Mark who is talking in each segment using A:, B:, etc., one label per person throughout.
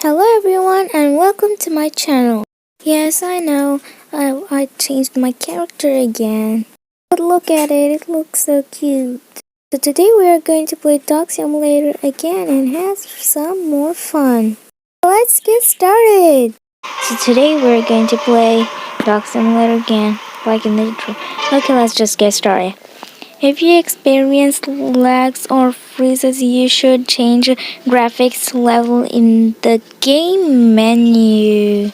A: Hello everyone and welcome to my channel. Yes, I know, I changed my character again. But look at it, it looks so cute. So today we are going to play Dog Simulator again and have some more fun. Let's get started! So today we're going to play Dog Simulator again, like in the intro. Okay, let's just get started. If you experience lags or freezes, you should change graphics level in the game menu.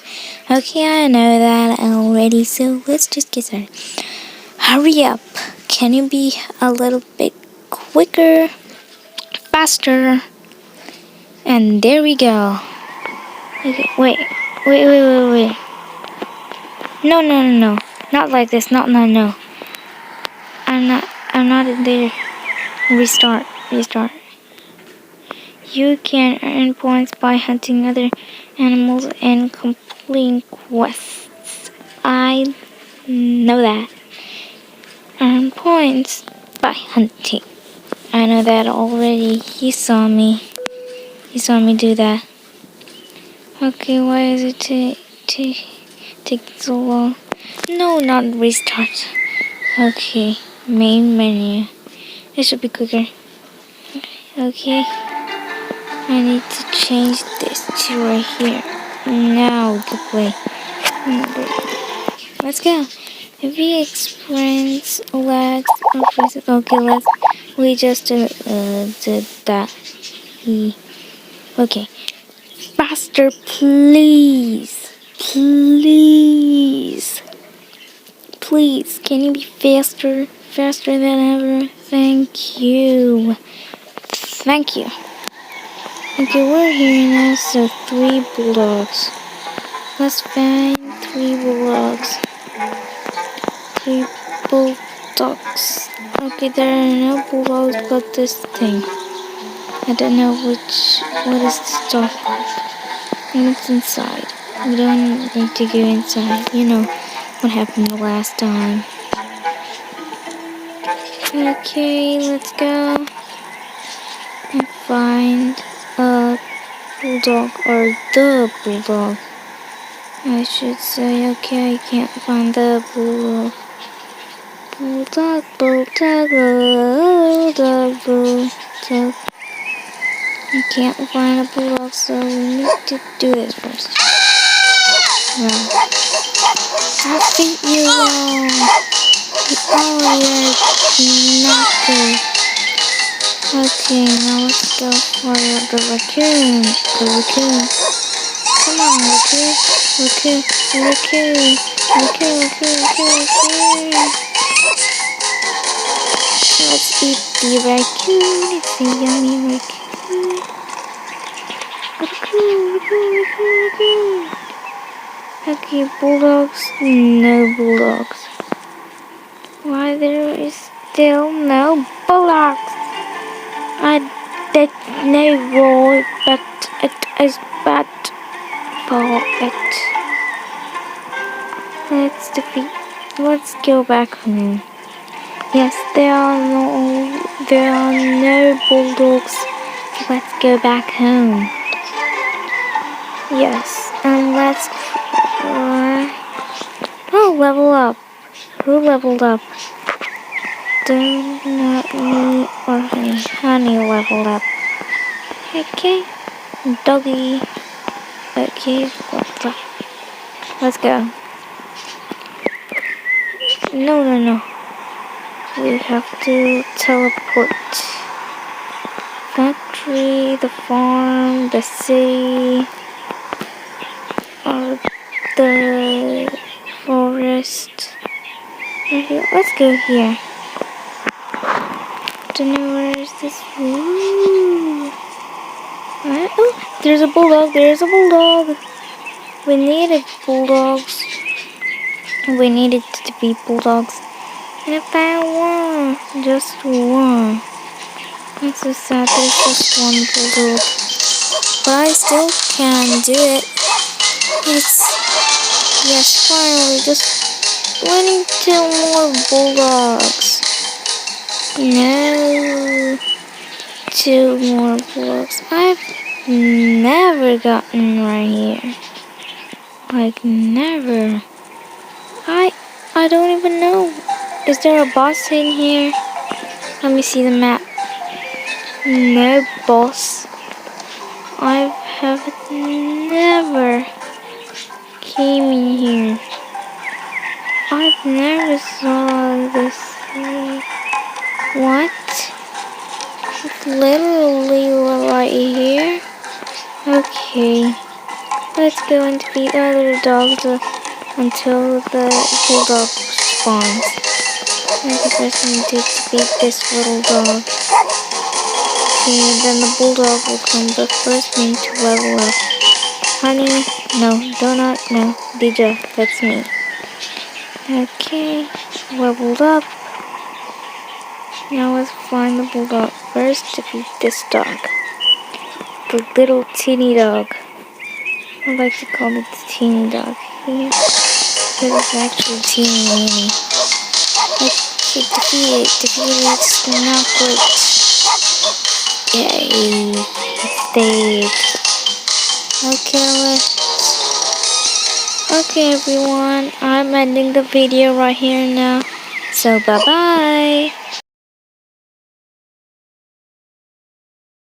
A: Okay, I know that already, so let's just get started. Hurry up! Can you be a little bit quicker? Faster! And there we go. Okay, wait. No. Not like this, no. I'm not in there. Restart. You can earn points by hunting other animals and completing quests. I know that. Earn points by hunting. I know that already. He saw me do that. Okay, why is it take so long? No, not restart. Okay, main menu. It should be quicker. Okay. I need to change this to right here. Now to play. Let's go. If we experience lags or freezes, okay, we just did that. Okay. Faster, please. Please, can you be faster? Faster than ever? Thank you. Okay, we're here now, so 3 bulldogs. Let's find 3 bulldogs. 3 bulldogs. Okay, there are no bulldogs but this thing. I don't know what is this dog called. And it's inside. We don't need to go inside. You know what happened the last time. Okay, let's go and find a bulldog or the bulldog. I should say. Okay, I can't find the bulldog. Bulldog. I can't find a bulldog, so we need to do this first. Well, I think you are not good. Okay, now let's go for the raccoon. Come on, raccoon. Let's eat the raccoon. It's a yummy raccoon. Raccoon. Okay, bulldogs. No bulldogs. Why there is still no bulldogs? I did no roll, but it is bad for it. Let's go back home. Yes, there are no bulldogs. Let's go back home. Yes, and let's level up. Who leveled up? Do not me or honey. Honey leveled up. Okay, doggy. Okay, let's go. No. We have to teleport. Factory, the farm, the city, or the forest. Okay, let's go here. Don't know where is this. Oh, there's a bulldog. We needed bulldogs. We needed to be bulldogs. And I found one. Just one. That's so sad. There's just one bulldog. But I still can do it. Yes, finally. Just 22 more bulldogs. No. 2 more bulldogs. never gotten right here. Like never. I don't even know. Is there a boss in here? Let me see the map. No boss. I have never came in here. I've never saw this. What? It's literally right here. Okay. Let's go and defeat our little dogs until the bulldog spawns. And the first thing to defeat this little dog. Okay, then the bulldog will come, but first we need to level up. Honey, no, donut, no, Dija, that's me. Okay, leveled up. Now let's find the bulldog. First, defeat this dog. The little teeny dog. I like to call it the teeny dog. Because it's actually teeny weeny. Okay, defeat it, it's not great. Yay, it's dead. Okay everyone, I'm ending the video right here now. So bye bye.